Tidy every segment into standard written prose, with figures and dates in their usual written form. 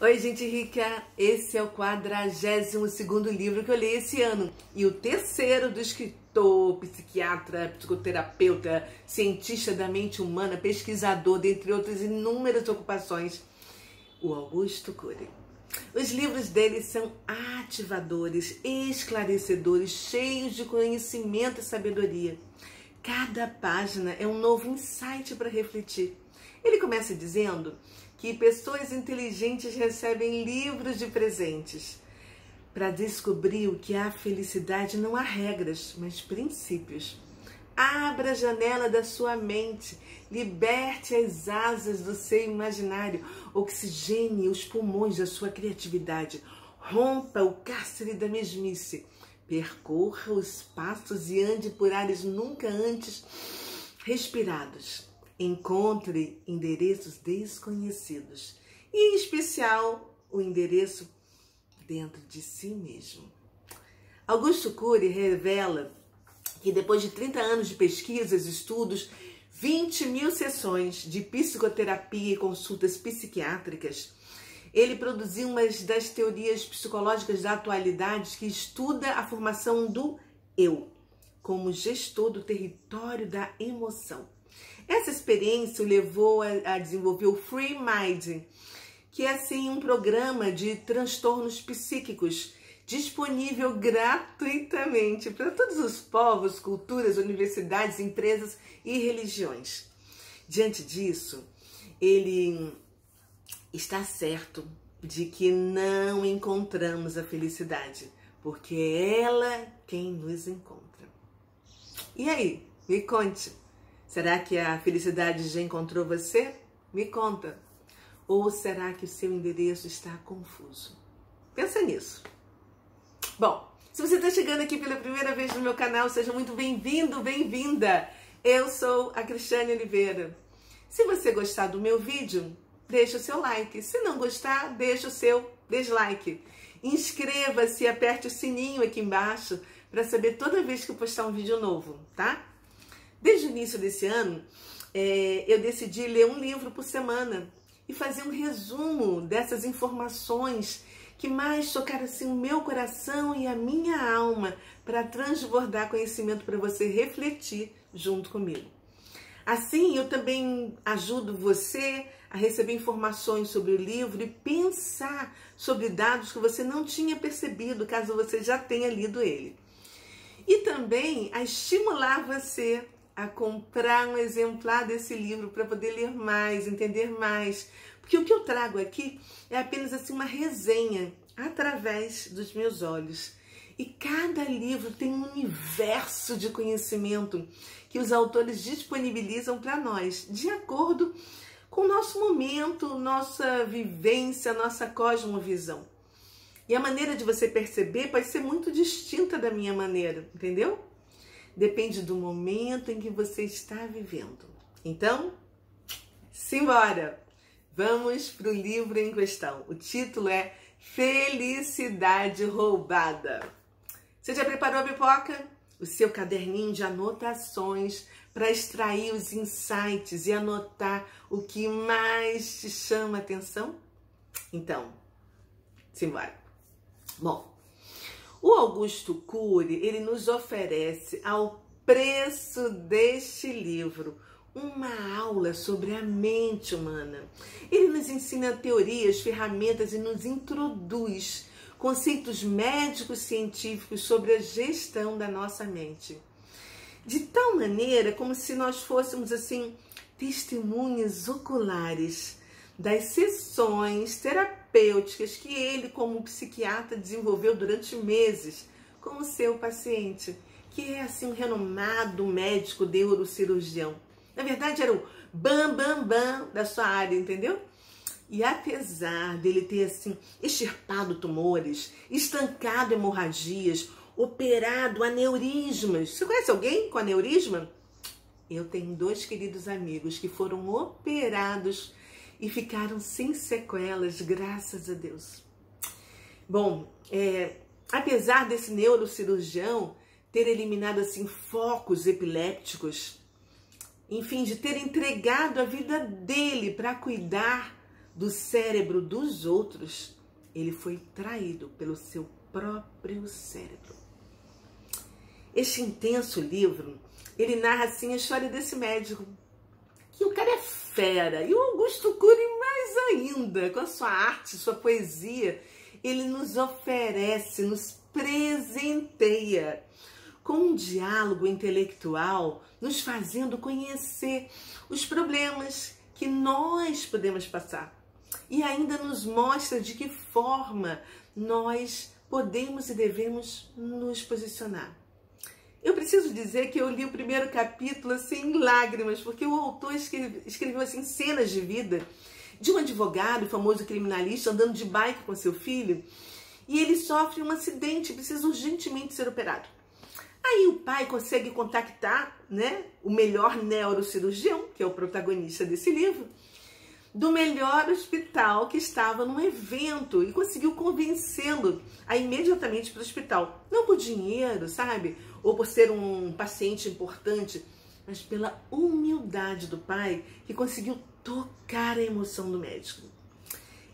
Oi, gente rica! Esse é o 42º livro que eu li esse ano e o terceiro do escritor, psiquiatra, psicoterapeuta, cientista da mente humana, pesquisador, dentre outras inúmeras ocupações, o Augusto Cury. Os livros dele são ativadores, esclarecedores, cheios de conhecimento e sabedoria. Cada página é um novo insight para refletir. Ele começa dizendo que pessoas inteligentes recebem livros de presentes para descobrir o que a felicidade não há regras, mas princípios. Abra a janela da sua mente, liberte as asas do seu imaginário, oxigene os pulmões da sua criatividade, rompa o cárcere da mesmice, percorra os passos e ande por ares nunca antes respirados. Encontre endereços desconhecidos e, em especial, o endereço dentro de si mesmo. Augusto Cury revela que depois de 30 anos de pesquisas, estudos, 20.000 sessões de psicoterapia e consultas psiquiátricas, ele produziu uma das teorias psicológicas da atualidade que estuda a formação do eu como gestor do território da emoção. Essa experiência o levou a desenvolver o Free Mind, que é assim um programa de transtornos psíquicos disponível gratuitamente para todos os povos, culturas, universidades, empresas e religiões. Diante disso, ele está certo de que não encontramos a felicidade, porque é ela quem nos encontra. E aí, me conte. Será que a felicidade já encontrou você? Me conta. Ou será que o seu endereço está confuso? Pensa nisso. Bom, se você está chegando aqui pela primeira vez no meu canal, seja muito bem-vindo, bem-vinda. Eu sou a Cristiane Oliveira. Se você gostar do meu vídeo, deixa o seu like. Se não gostar, deixa o seu dislike. Inscreva-se e aperte o sininho aqui embaixo para saber toda vez que eu postar um vídeo novo, tá? Desde o início desse ano, eu decidi ler um livro por semana e fazer um resumo dessas informações que mais tocaram assim, o meu coração e a minha alma para transbordar conhecimento para você refletir junto comigo. Assim, eu também ajudo você a receber informações sobre o livro e pensar sobre dados que você não tinha percebido, caso você já tenha lido ele. E também a estimular você a comprar um exemplar desse livro para poder ler mais, entender mais. Porque o que eu trago aqui é apenas assim uma resenha através dos meus olhos. E cada livro tem um universo de conhecimento que os autores disponibilizam para nós, de acordo com o nosso momento, nossa vivência, nossa cosmovisão. E a maneira de você perceber pode ser muito distinta da minha maneira, entendeu? Depende do momento em que você está vivendo. Então, simbora! Vamos para o livro em questão. O título é Felicidade Roubada. Você já preparou a pipoca? O seu caderninho de anotações para extrair os insights e anotar o que mais te chama a atenção? Então, simbora! Bom, o Augusto Cury, ele nos oferece, ao preço deste livro, uma aula sobre a mente humana. Ele nos ensina teorias, ferramentas e nos introduz conceitos médicos científicos sobre a gestão da nossa mente. De tal maneira como se nós fôssemos, assim, testemunhas oculares das sessões terapêuticas que ele, como psiquiatra, desenvolveu durante meses com o seu paciente, que é assim um renomado médico neurocirurgião. Na verdade, era o bam da sua área, entendeu? E apesar dele ter assim extirpado tumores, estancado hemorragias, operado aneurismas. Você conhece alguém com aneurisma? Eu tenho 2 queridos amigos que foram operados e ficaram sem sequelas, graças a Deus. Bom, apesar desse neurocirurgião ter eliminado assim focos epilépticos, enfim, de ter entregado a vida dele para cuidar do cérebro dos outros, ele foi traído pelo seu próprio cérebro. Este intenso livro, ele narra assim a história desse médico, que o cara é fera, e o Augusto Cury mais ainda, com a sua arte, sua poesia, ele nos oferece, nos presenteia com um diálogo intelectual, nos fazendo conhecer os problemas que nós podemos passar. E ainda nos mostra de que forma nós podemos e devemos nos posicionar. Eu preciso dizer que eu li o primeiro capítulo assim em lágrimas, porque o autor escreveu assim cenas de vida de um advogado, famoso criminalista, andando de bike com seu filho, e ele sofre um acidente e precisa urgentemente ser operado. Aí o pai consegue contactar, né, o melhor neurocirurgião, que é o protagonista desse livro, do melhor hospital que estava num evento, e conseguiu convencê-lo a imediatamente para o hospital. Não por dinheiro, sabe? Ou por ser um paciente importante, mas pela humildade do pai, que conseguiu tocar a emoção do médico.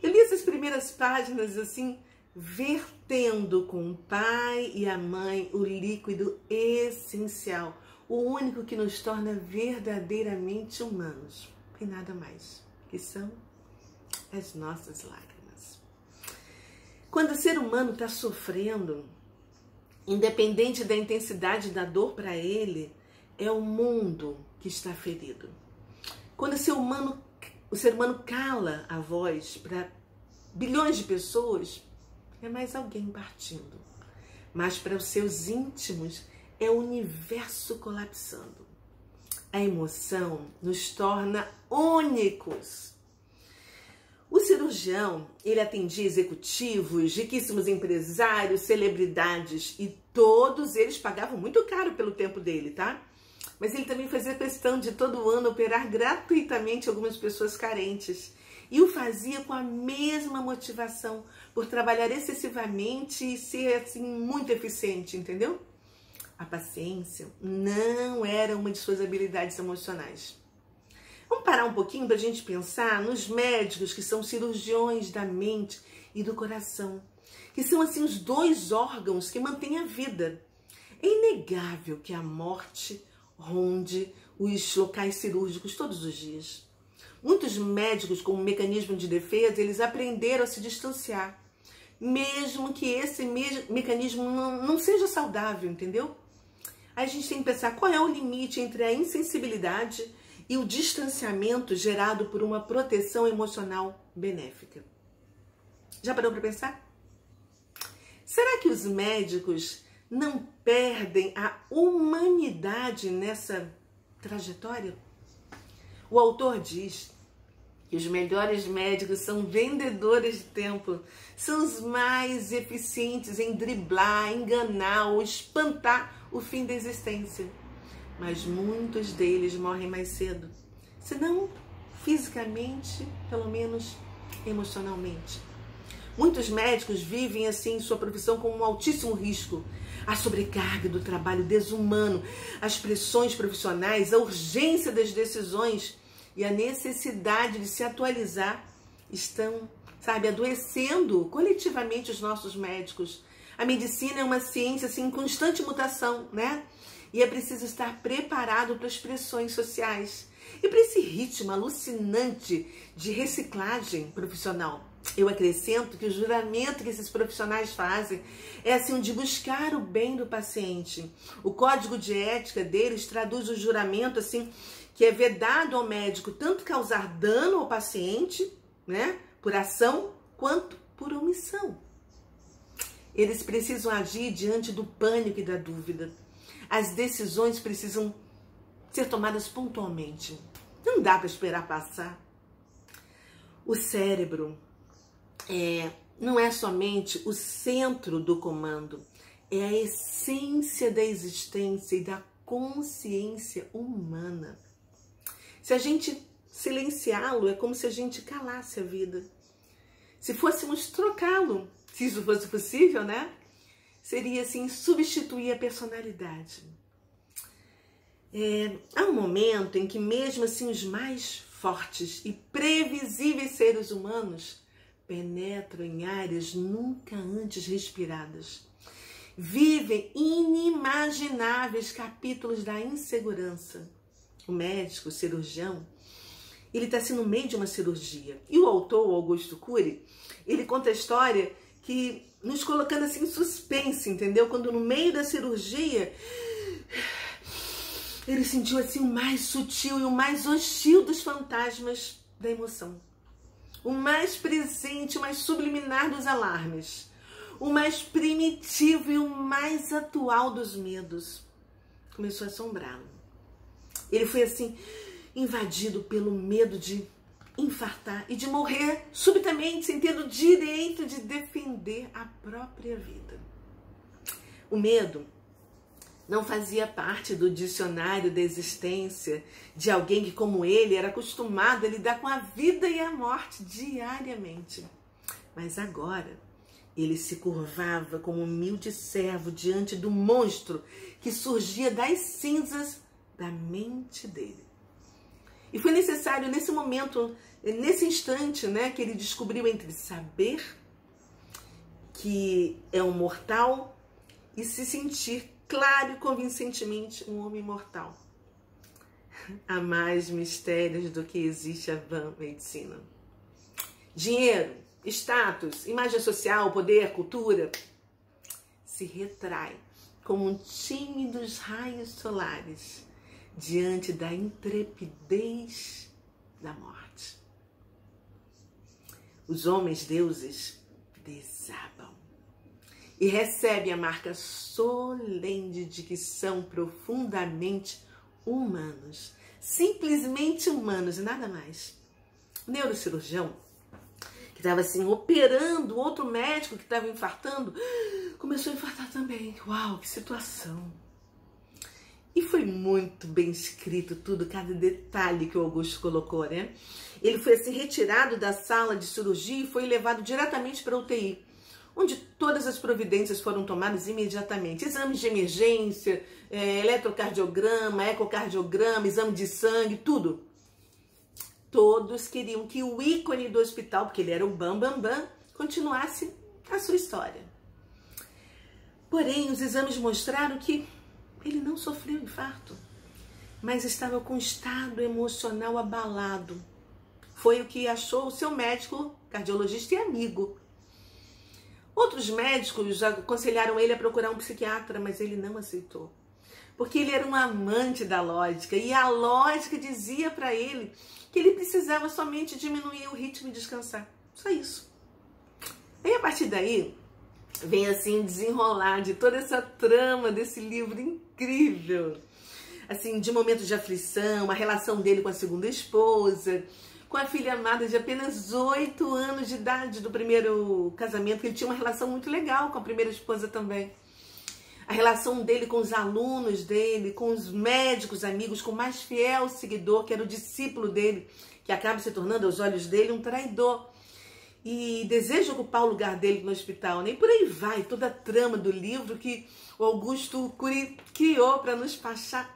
Eu li essas primeiras páginas assim, vertendo com o pai e a mãe o líquido essencial, o único que nos torna verdadeiramente humanos, e nada mais, que são as nossas lágrimas. Quando o ser humano está sofrendo, independente da intensidade da dor para ele, é o mundo que está ferido. Quando o ser humano cala a voz para bilhões de pessoas, é mais alguém partindo. Mas para os seus íntimos, é o universo colapsando. A emoção nos torna únicos. O cirurgião, ele atendia executivos, riquíssimos empresários, celebridades, e todos eles pagavam muito caro pelo tempo dele, tá? Mas ele também fazia questão de todo ano operar gratuitamente algumas pessoas carentes. E o fazia com a mesma motivação, por trabalhar excessivamente e ser assim muito eficiente, entendeu? A paciência não era uma de suas habilidades emocionais. Vamos parar um pouquinho para a gente pensar nos médicos que são cirurgiões da mente e do coração, que são assim os dois órgãos que mantêm a vida. É inegável que a morte ronde os locais cirúrgicos todos os dias. Muitos médicos, como mecanismo de defesa, eles aprenderam a se distanciar, mesmo que esse mecanismo não seja saudável, entendeu? Aí a gente tem que pensar qual é o limite entre a insensibilidade e o distanciamento gerado por uma proteção emocional benéfica. Já parou para pensar? Será que os médicos não perdem a humanidade nessa trajetória? O autor diz que os melhores médicos são vendedores de tempo, são os mais eficientes em driblar, enganar ou espantar o fim da existência. Mas muitos deles morrem mais cedo, se não fisicamente, pelo menos emocionalmente. Muitos médicos vivem assim sua profissão com um altíssimo risco. A sobrecarga do trabalho desumano, as pressões profissionais, a urgência das decisões e a necessidade de se atualizar estão, sabe, adoecendo coletivamente os nossos médicos. A medicina é uma ciência assim, em constante mutação, né? E é preciso estar preparado para as pressões sociais e para esse ritmo alucinante de reciclagem profissional. Eu acrescento que o juramento que esses profissionais fazem é assim de buscar o bem do paciente. O código de ética deles traduz o juramento assim que é vedado ao médico tanto causar dano ao paciente, né, por ação, quanto por omissão. Eles precisam agir diante do pânico e da dúvida. As decisões precisam ser tomadas pontualmente. Não dá para esperar passar. O cérebro não é somente o centro do comando, é a essência da existência e da consciência humana. Se a gente silenciá-lo, é como se a gente calasse a vida. Se fôssemos trocá-lo, se isso fosse possível, né? Seria assim, substituir a personalidade. Há um momento em que mesmo assim os mais fortes e previsíveis seres humanos penetram em áreas nunca antes respiradas. Vivem inimagináveis capítulos da insegurança. O médico, o cirurgião, ele está assim no meio de uma cirurgia. E o autor, o Augusto Cury, ele conta a história que nos colocando assim em suspense, entendeu? Quando no meio da cirurgia ele sentiu assim o mais sutil e o mais hostil dos fantasmas da emoção. O mais presente, o mais subliminar dos alarmes. O mais primitivo e o mais atual dos medos. Começou a assombrá-lo. Ele foi assim invadido pelo medo de infartar e de morrer subitamente, sem ter o direito de defender a própria vida. O medo não fazia parte do dicionário da existência de alguém que, como ele, era acostumado a lidar com a vida e a morte diariamente. Mas agora, ele se curvava como um humilde servo diante do monstro que surgia das cinzas da mente dele. E foi necessário, nesse momento, nesse instante, né, que ele descobriu entre saber que é um mortal e se sentir claro e convincentemente um homem mortal. Há mais mistérios do que existe a vã medicina. Dinheiro, status, imagem social, poder, cultura se retrai como tímidos raios solares diante da intrepidez da morte. Os homens deuses desabam e recebem a marca solene de que são profundamente humanos, simplesmente humanos e nada mais. O neurocirurgião, que estava assim operando outro médico que estava infartando, começou a infartar também. Uau, que situação! E foi muito bem escrito tudo, cada detalhe que o Augusto colocou, né? Ele foi assim retirado da sala de cirurgia e foi levado diretamente para a UTI, onde todas as providências foram tomadas imediatamente. Exames de emergência, eletrocardiograma, ecocardiograma, exame de sangue, tudo. Todos queriam que o ícone do hospital, porque ele era o Bambambam, continuasse a sua história. Porém, os exames mostraram que ele não sofreu infarto, mas estava com estado emocional abalado. Foi o que achou o seu médico, cardiologista e amigo. Outros médicos já aconselharam ele a procurar um psiquiatra, mas ele não aceitou. Porque ele era um amante da lógica e a lógica dizia para ele que ele precisava somente diminuir o ritmo e descansar. Só isso. Aí a partir daí vem assim desenrolar de toda essa trama desse livro incrível. Assim, de momentos de aflição, a relação dele com a segunda esposa, com a filha amada de apenas 8 anos de idade do primeiro casamento, que ele tinha uma relação muito legal com a primeira esposa também. A relação dele com os alunos dele, com os médicos amigos, com o mais fiel seguidor, que era o discípulo dele, que acaba se tornando aos olhos dele um traidor. E deseja ocupar o lugar dele no hospital, né? E por aí vai, toda a trama do livro que o Augusto Cury criou para nos passar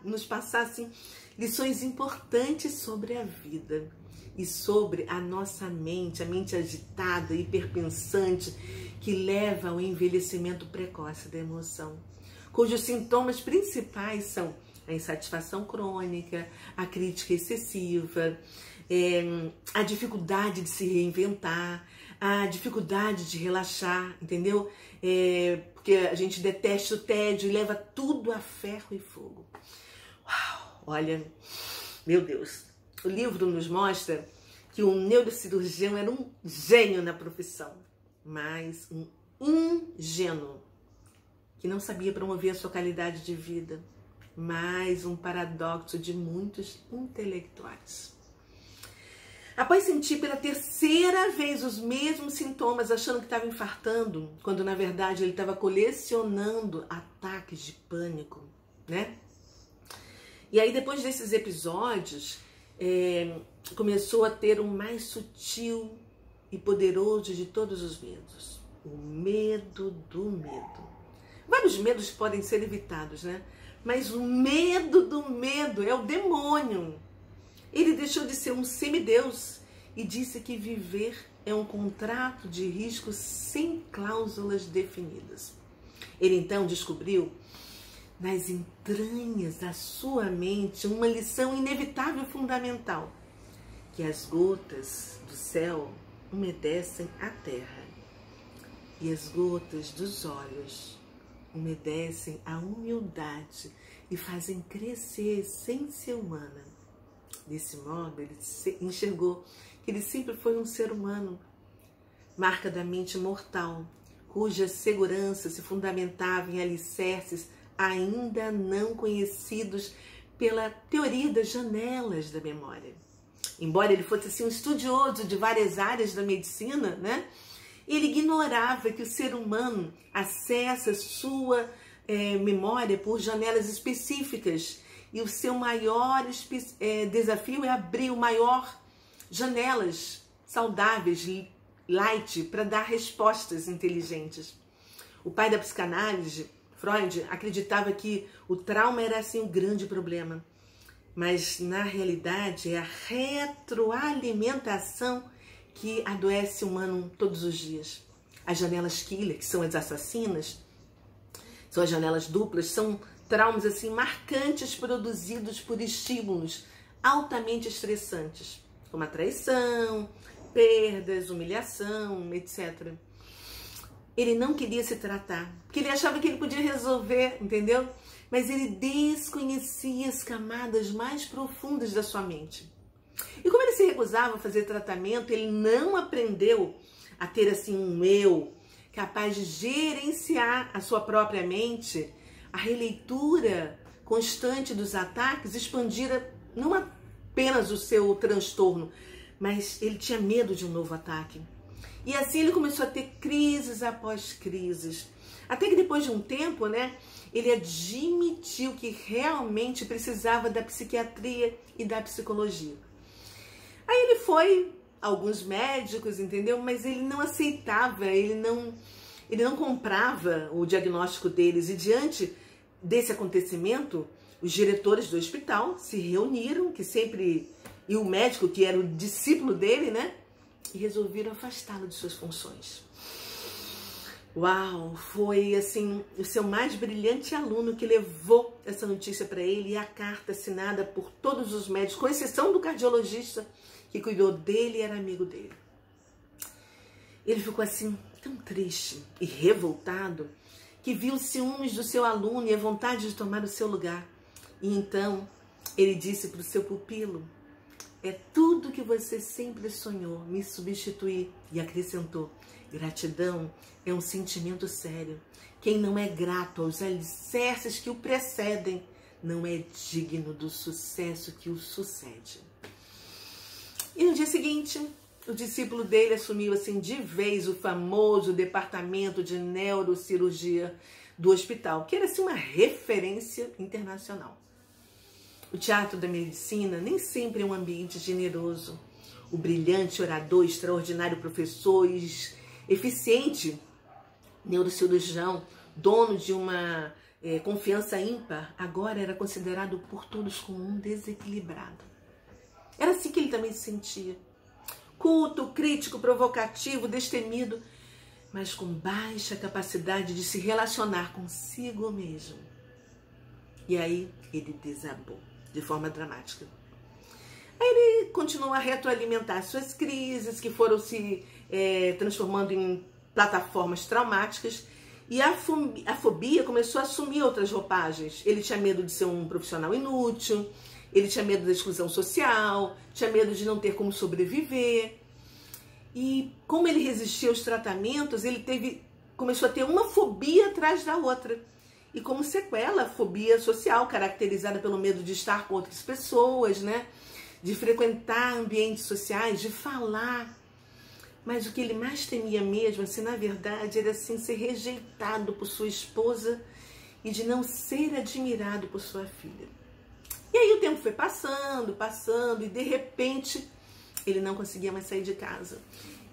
assim, lições importantes sobre a vida e sobre a nossa mente, a mente agitada, hiperpensante, que leva ao envelhecimento precoce da emoção, cujos sintomas principais são a insatisfação crônica, a crítica excessiva, a dificuldade de se reinventar, a dificuldade de relaxar, entendeu? Porque a gente detesta o tédio e leva tudo a ferro e fogo. Uau, olha, meu Deus, o livro nos mostra que o neurocirurgião era um gênio na profissão, mas um ingênuo, que não sabia promover a sua qualidade de vida, mais um paradoxo de muitos intelectuais. Após sentir pela terceira vez os mesmos sintomas, achando que estava infartando, quando na verdade ele estava colecionando ataques de pânico, né? E aí depois desses episódios, começou a ter o mais sutil e poderoso de todos os medos, o medo do medo. Vários medos podem ser evitados, né? Mas o medo do medo é o demônio. Ele deixou de ser um semideus e disse que viver é um contrato de risco sem cláusulas definidas. Ele então descobriu nas entranhas da sua mente uma lição inevitável e fundamental, que as gotas do céu umedecem a terra e as gotas dos olhos umedecem a humildade e fazem crescer a essência humana. Desse modo, ele enxergou que ele sempre foi um ser humano, marca da mente mortal, cuja segurança se fundamentava em alicerces ainda não conhecidos pela teoria das janelas da memória. Embora ele fosse assim, um estudioso de várias áreas da medicina, né? Ele ignorava que o ser humano acessa sua memória por janelas específicas e o seu maior desafio é abrir o maior janelas saudáveis, light, para dar respostas inteligentes. O pai da psicanálise, Freud, acreditava que o trauma era assim um grande problema, mas na realidade é a retroalimentação que adoece o humano todos os dias. As janelas killer, que são as assassinas, são as janelas duplas, são traumas assim marcantes produzidos por estímulos altamente estressantes, como a traição, perdas, humilhação, etc. Ele não queria se tratar, porque ele achava que ele podia resolver, entendeu? Mas ele desconhecia as camadas mais profundas da sua mente. E como ele se recusava a fazer tratamento, ele não aprendeu a ter assim um eu capaz de gerenciar a sua própria mente. A releitura constante dos ataques expandira não apenas o seu transtorno, mas ele tinha medo de um novo ataque. E assim ele começou a ter crises após crises. Até que depois de um tempo, né, ele admitiu que realmente precisava da psiquiatria e da psicologia. Aí ele foi a alguns médicos, entendeu? Mas ele não aceitava, ele não comprava o diagnóstico deles. E diante desse acontecimento, os diretores do hospital se reuniram, e o médico, que era o discípulo dele, né? E resolveram afastá-lo de suas funções. Uau! Foi assim o seu mais brilhante aluno que levou essa notícia para ele, e a carta assinada por todos os médicos, com exceção do cardiologista que cuidou dele e era amigo dele. Ele ficou assim tão triste e revoltado que viu os ciúmes do seu aluno e a vontade de tomar o seu lugar. E então ele disse para o seu pupilo: é tudo que você sempre sonhou, me substituir. E acrescentou: gratidão é um sentimento sério. Quem não é grato aos alicerces que o precedem, não é digno do sucesso que o sucede. E no dia seguinte, o discípulo dele assumiu assim de vez o famoso departamento de neurocirurgia do hospital, que era assim uma referência internacional. O teatro da medicina nem sempre é um ambiente generoso. O brilhante orador, extraordinário professor, eficiente neurocirurgião, dono de uma confiança ímpar, agora era considerado por todos como um desequilibrado. Era assim que ele também se sentia. Culto, crítico, provocativo, destemido, mas com baixa capacidade de se relacionar consigo mesmo. E aí ele desabou de forma dramática. Aí ele continuou a retroalimentar suas crises, que foram se transformando em plataformas traumáticas, e a fobia começou a assumir outras roupagens. Ele tinha medo de ser um profissional inútil, ele tinha medo da exclusão social, tinha medo de não ter como sobreviver. E como ele resistia aos tratamentos, ele começou a ter uma fobia atrás da outra. E como sequela, a fobia social, caracterizada pelo medo de estar com outras pessoas, né? De frequentar ambientes sociais, de falar. Mas o que ele mais temia mesmo, assim, na verdade, era assim, ser rejeitado por sua esposa e de não ser admirado por sua filha. E aí o tempo foi passando, e de repente ele não conseguia mais sair de casa.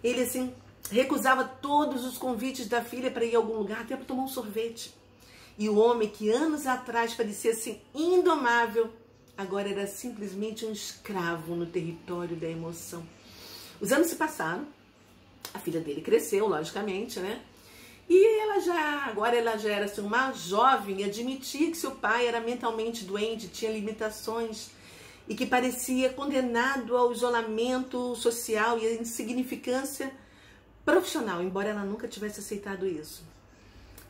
Ele, assim, recusava todos os convites da filha para ir a algum lugar, até para tomar um sorvete. E o homem que anos atrás parecia assim indomável, agora era simplesmente um escravo no território da emoção. Os anos se passaram, a filha dele cresceu, logicamente, né? E agora ela já era assim, uma jovem e admitia que seu pai era mentalmente doente, tinha limitações e que parecia condenado ao isolamento social e à insignificância profissional, embora ela nunca tivesse aceitado isso.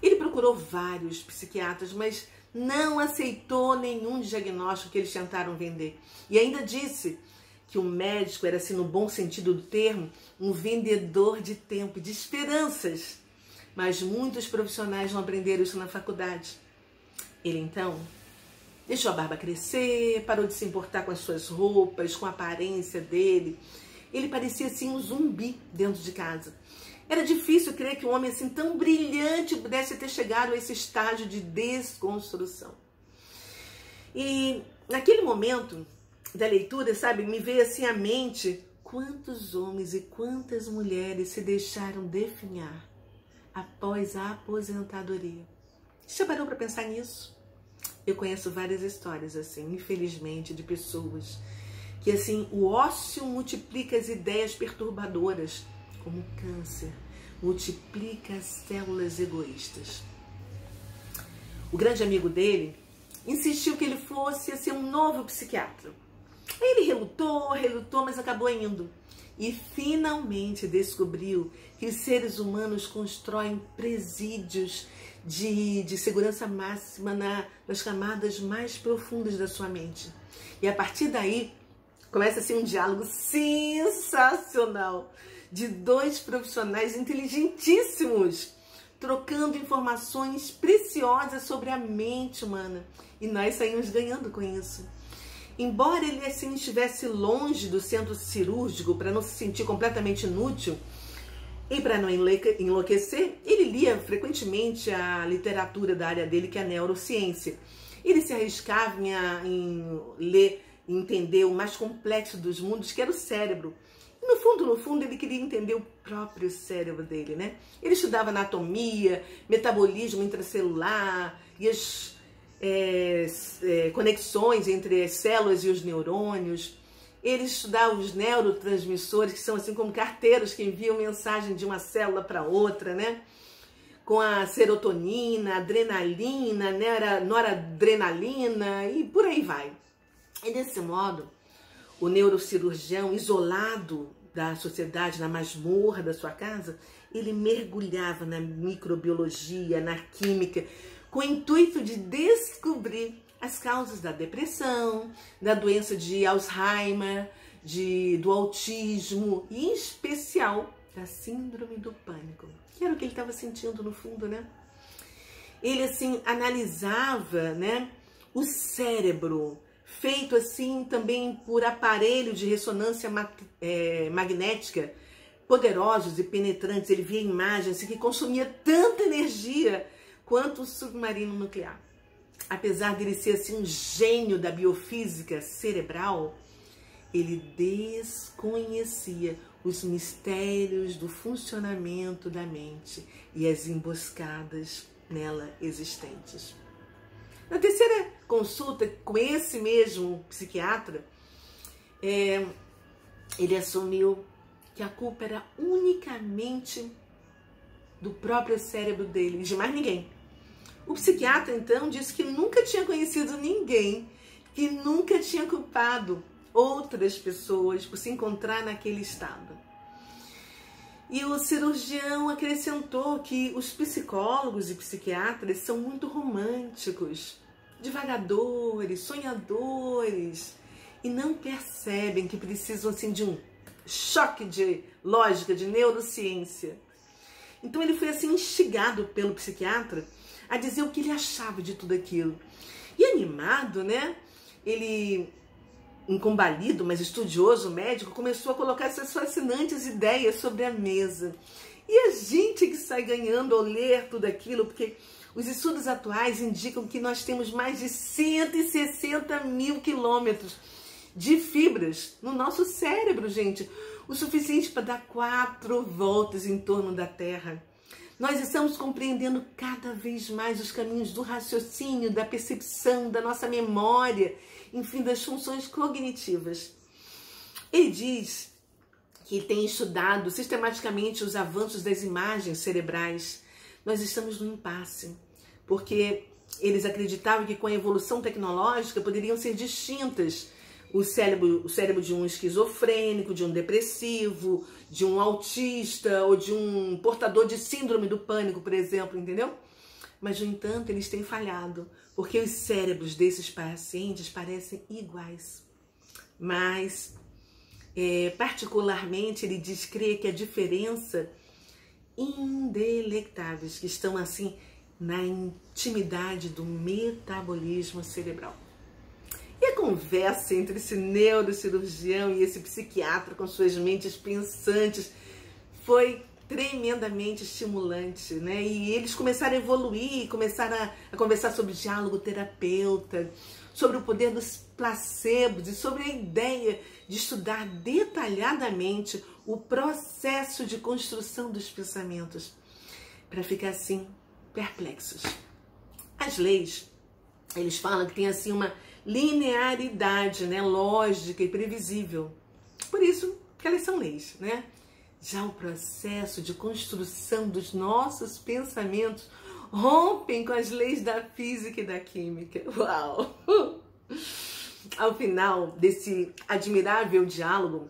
Ele procurou vários psiquiatras, mas não aceitou nenhum diagnóstico que eles tentaram vender. E ainda disse que o médico era, assim, no bom sentido do termo, um vendedor de tempo, de esperanças. Mas muitos profissionais não aprenderam isso na faculdade. Ele, então, deixou a barba crescer, parou de se importar com as suas roupas, com a aparência dele. Ele parecia, assim, um zumbi dentro de casa. Era difícil crer que um homem assim tão brilhante pudesse ter chegado a esse estágio de desconstrução. E naquele momento da leitura, sabe, me veio assim à mente quantos homens e quantas mulheres se deixaram definhar após a aposentadoria. Você já parou para pensar nisso? Eu conheço várias histórias assim, infelizmente, de pessoas que assim o ócio multiplica as ideias perturbadoras, como o câncer multiplica as células egoístas. O grande amigo dele insistiu que ele fosse assim, um novo psiquiatra. Aí ele relutou, mas acabou indo. E finalmente descobriu que os seres humanos constroem presídios de segurança máxima nas camadas mais profundas da sua mente. E a partir daí começa assim um diálogo sensacional de dois profissionais inteligentíssimos, trocando informações preciosas sobre a mente humana. E nós saímos ganhando com isso. Embora ele assim estivesse longe do centro cirúrgico para não se sentir completamente inútil e para não enlouquecer, ele lia frequentemente a literatura da área dele, que é a neurociência. Ele se arriscava em ler e entender o mais complexo dos mundos, que era o cérebro. No fundo, ele queria entender o próprio cérebro dele, né? Ele estudava anatomia, metabolismo intracelular e as conexões entre as células e os neurônios. Ele estudava os neurotransmissores, que são assim como carteiros que enviam mensagem de uma célula para outra, né? Com a serotonina, adrenalina, noradrenalina e por aí vai. E desse modo, o neurocirurgião, isolado da sociedade, na masmorra da sua casa, ele mergulhava na microbiologia, na química, com o intuito de descobrir as causas da depressão, da doença de Alzheimer, do autismo e, em especial, da síndrome do pânico, que era o que ele estava sentindo no fundo, né? Ele, assim, analisava, né, o cérebro, feito assim também por aparelho de ressonância magnética poderosos e penetrantes. Ele via imagens que consumia tanta energia quanto o submarino nuclear. Apesar dele ser assim um gênio da biofísica cerebral, ele desconhecia os mistérios do funcionamento da mente e as emboscadas nela existentes. Na terceira consulta com esse mesmo psiquiatra, ele assumiu que a culpa era unicamente do próprio cérebro dele, de mais ninguém. O psiquiatra, então, disse que nunca tinha conhecido ninguém que nunca tinha culpado outras pessoas por se encontrar naquele estado. E o cirurgião acrescentou que os psicólogos e psiquiatras são muito românticos, divagadores, sonhadores e não percebem que precisam assim, de um choque de lógica, de neurociência. Então ele foi assim instigado pelo psiquiatra a dizer o que ele achava de tudo aquilo. E animado, né? Ele, incombalido, mas estudioso médico, começou a colocar essas fascinantes ideias sobre a mesa. E a gente que sai ganhando ao ler tudo aquilo, porque os estudos atuais indicam que nós temos mais de 160 mil quilômetros de fibras no nosso cérebro, gente. O suficiente para dar 4 voltas em torno da Terra. Nós estamos compreendendo cada vez mais os caminhos do raciocínio, da percepção, da nossa memória, enfim, das funções cognitivas. Ele diz que tem estudado sistematicamente os avanços das imagens cerebrais. Nós estamos num impasse, porque eles acreditavam que com a evolução tecnológica poderiam ser distintas o cérebro de um esquizofrênico, de um depressivo, de um autista ou de um portador de síndrome do pânico, por exemplo, entendeu? Mas, no entanto, eles têm falhado, porque os cérebros desses pacientes parecem iguais. Mas, particularmente, ele diz crer que a diferença indelectáveis que estão assim na intimidade do metabolismo cerebral. E a conversa entre esse neurocirurgião e esse psiquiatra com suas mentes pensantes foi tremendamente estimulante, né? E eles começaram a evoluir, começaram a conversar sobre diálogo terapeuta, sobre o poder dos placebos e sobre a ideia de estudar detalhadamente o processo de construção dos pensamentos, para ficar assim perplexos. As leis, eles falam que tem assim uma linearidade, né, lógica e previsível. Por isso que elas são leis, né? Já o processo de construção dos nossos pensamentos rompem com as leis da física e da química. Uau! Ao final desse admirável diálogo,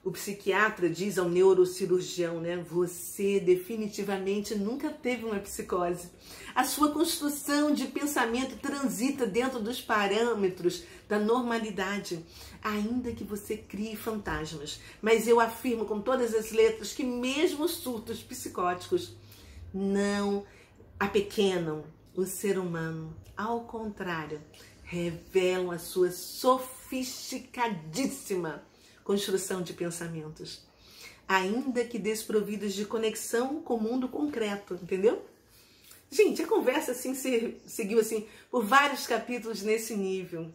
o psiquiatra diz ao neurocirurgião, né? Você definitivamente nunca teve uma psicose. A sua construção de pensamento transita dentro dos parâmetros da normalidade, ainda que você crie fantasmas. Mas eu afirmo com todas as letras que mesmo os surtos psicóticos não apequenam o ser humano. Ao contrário, revelam a sua sofisticadíssima construção de pensamentos, ainda que desprovidos de conexão com o mundo concreto, entendeu? Gente, a conversa assim seguiu assim por vários capítulos nesse nível.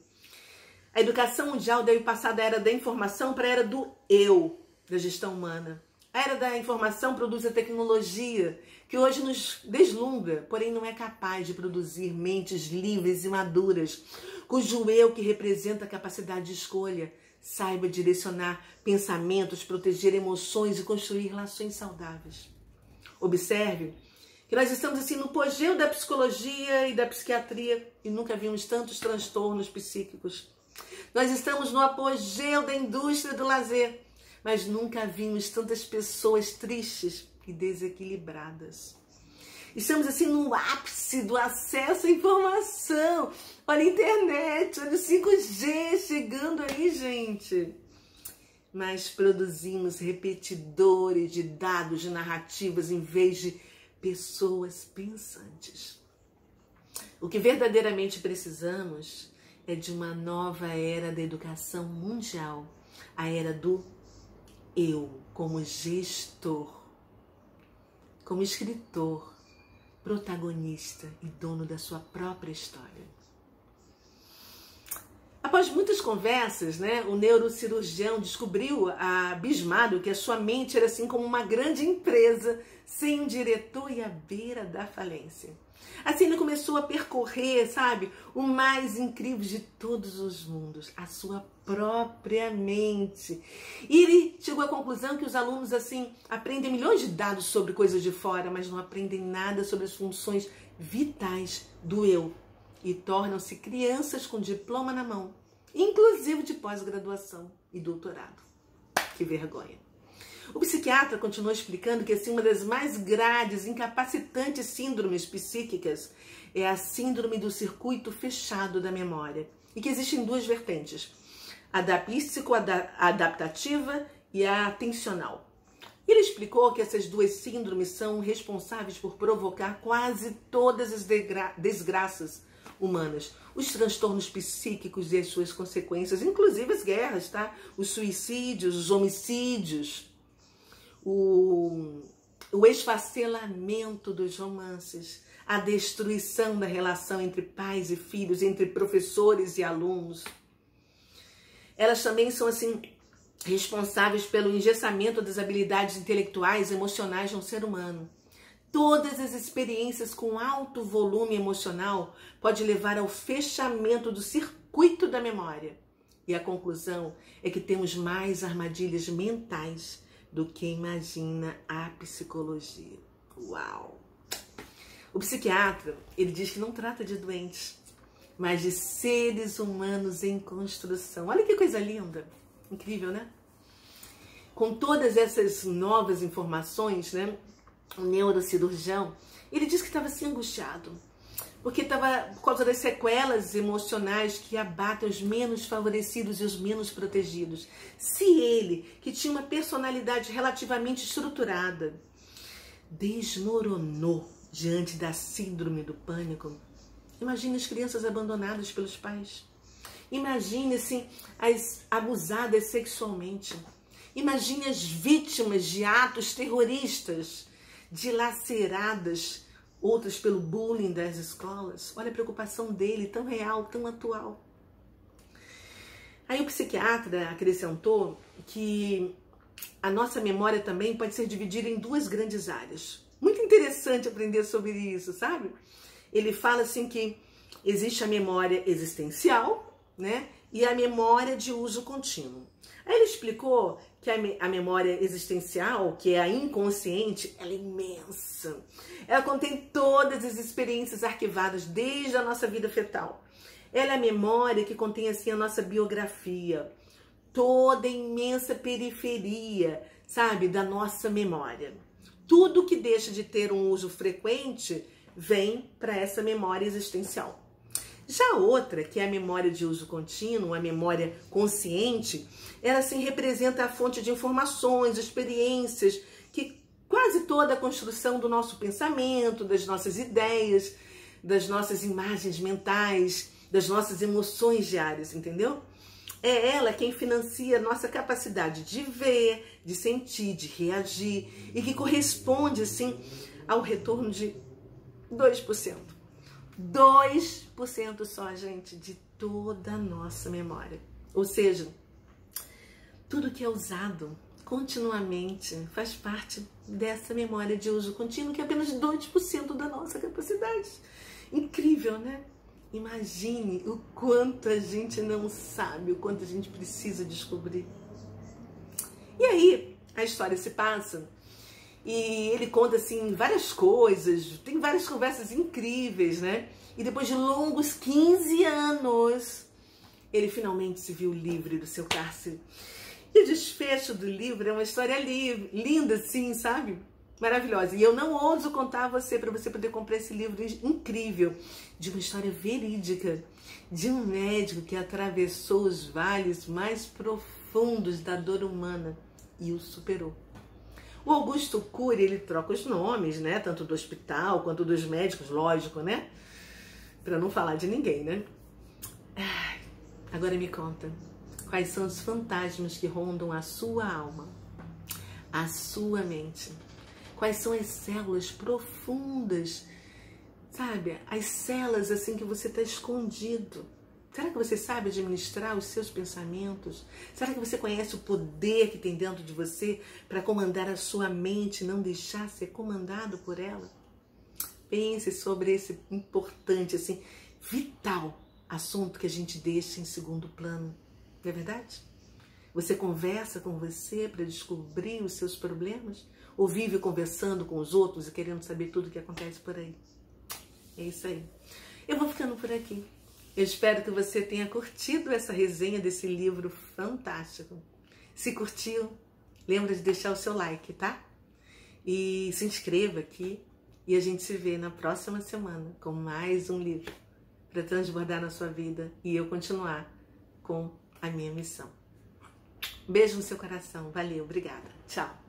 A educação mundial deve passar da era da informação para a era do eu, da gestão humana. A era da informação produz a tecnologia, que hoje nos deslumbra, porém não é capaz de produzir mentes livres e maduras, cujo eu, que representa a capacidade de escolha, saiba direcionar pensamentos, proteger emoções e construir relações saudáveis. Observe que nós estamos assim no apogeu da psicologia e da psiquiatria e nunca vimos tantos transtornos psíquicos. Nós estamos no apogeu da indústria do lazer, mas nunca vimos tantas pessoas tristes e desequilibradas. Estamos assim no ápice do acesso à informação. Olha a internet, olha o 5G chegando aí, gente. Mas produzimos repetidores de dados, de narrativas, em vez de pessoas pensantes. O que verdadeiramente precisamos é de uma nova era da educação mundial. A era do eu, como gestor, como escritor, protagonista e dono da sua própria história. Após muitas conversas, né, o neurocirurgião descobriu, abismado, que a sua mente era assim como uma grande empresa, sem um diretor e à beira da falência. Assim ele começou a percorrer, sabe, o mais incrível de todos os mundos, a sua própria mente. E ele chegou à conclusão que os alunos, assim, aprendem milhões de dados sobre coisas de fora, mas não aprendem nada sobre as funções vitais do eu. E tornam-se crianças com diploma na mão, inclusive de pós-graduação e doutorado. Que vergonha. O psiquiatra continuou explicando que assim, uma das mais graves, incapacitantes síndromes psíquicas é a síndrome do circuito fechado da memória, e que existem duas vertentes, a da psicoadaptativa e a atencional. Ele explicou que essas duas síndromes são responsáveis por provocar quase todas as desgraças humanas, os transtornos psíquicos e as suas consequências, inclusive as guerras, tá? Os suicídios, os homicídios, o esfacelamento dos romances, a destruição da relação entre pais e filhos, entre professores e alunos. Elas também são assim responsáveis pelo engessamento das habilidades intelectuais e emocionais de um ser humano. Todas as experiências com alto volume emocional pode levar ao fechamento do circuito da memória. E a conclusão é que temos mais armadilhas mentais do que imagina a psicologia. Uau! O psiquiatra, ele diz que não trata de doentes, mas de seres humanos em construção. Olha que coisa linda! Incrível, né? Com todas essas novas informações, né? O neurocirurgião, ele disse que estava assim angustiado, porque estava por causa das sequelas emocionais que abatem os menos favorecidos e os menos protegidos. Se ele, que tinha uma personalidade relativamente estruturada, desmoronou diante da síndrome do pânico, imagine as crianças abandonadas pelos pais. Imagine assim, as abusadas sexualmente. Imagine as vítimas de atos terroristas, dilaceradas, outras pelo bullying das escolas. Olha a preocupação dele, tão real, tão atual. Aí o psiquiatra acrescentou que a nossa memória também pode ser dividida em duas grandes áreas. Muito interessante aprender sobre isso, sabe? Ele fala assim que existe a memória existencial, né? E a memória de uso contínuo. Aí ele explicou que a memória existencial, que é a inconsciente, ela é imensa. Ela contém todas as experiências arquivadas desde a nossa vida fetal. Ela é a memória que contém assim a nossa biografia, toda a imensa periferia, sabe, da nossa memória. Tudo que deixa de ter um uso frequente vem para essa memória existencial. Já a outra, que é a memória de uso contínuo, a memória consciente, ela assim representa a fonte de informações, experiências, que quase toda a construção do nosso pensamento, das nossas ideias, das nossas imagens mentais, das nossas emoções diárias, entendeu? É ela quem financia a nossa capacidade de ver, de sentir, de reagir e que corresponde, assim, ao retorno de 2%. 2% só, gente, de toda a nossa memória. Ou seja, tudo que é usado continuamente faz parte dessa memória de uso contínuo, que é apenas 2% da nossa capacidade. Incrível, né? Imagine o quanto a gente não sabe, o quanto a gente precisa descobrir. E aí, a história se passa e ele conta, assim, várias coisas, tem várias conversas incríveis, né? E depois de longos 15 anos, ele finalmente se viu livre do seu cárcere. E o desfecho do livro é uma história linda, assim, sabe? Maravilhosa. E eu não ouso contar a você, para você poder comprar esse livro incrível, de uma história verídica, de um médico que atravessou os vales mais profundos da dor humana e o superou. O Augusto Cury, ele troca os nomes, né? Tanto do hospital quanto dos médicos, lógico, né? Para não falar de ninguém, né? Agora me conta, quais são os fantasmas que rondam a sua alma, a sua mente? Quais são as células profundas, sabe? As celas assim que você está escondido. Será que você sabe administrar os seus pensamentos? Será que você conhece o poder que tem dentro de você para comandar a sua mente e não deixar ser comandado por ela? Pense sobre esse importante, assim, vital assunto que a gente deixa em segundo plano. Não é verdade? Você conversa com você para descobrir os seus problemas? Ou vive conversando com os outros e querendo saber tudo o que acontece por aí? É isso aí. Eu vou ficando por aqui. Eu espero que você tenha curtido essa resenha desse livro fantástico. Se curtiu, lembra de deixar o seu like, tá? E se inscreva aqui e a gente se vê na próxima semana com mais um livro para transbordar na sua vida e eu continuar com a minha missão. Beijo no seu coração. Valeu, obrigada. Tchau.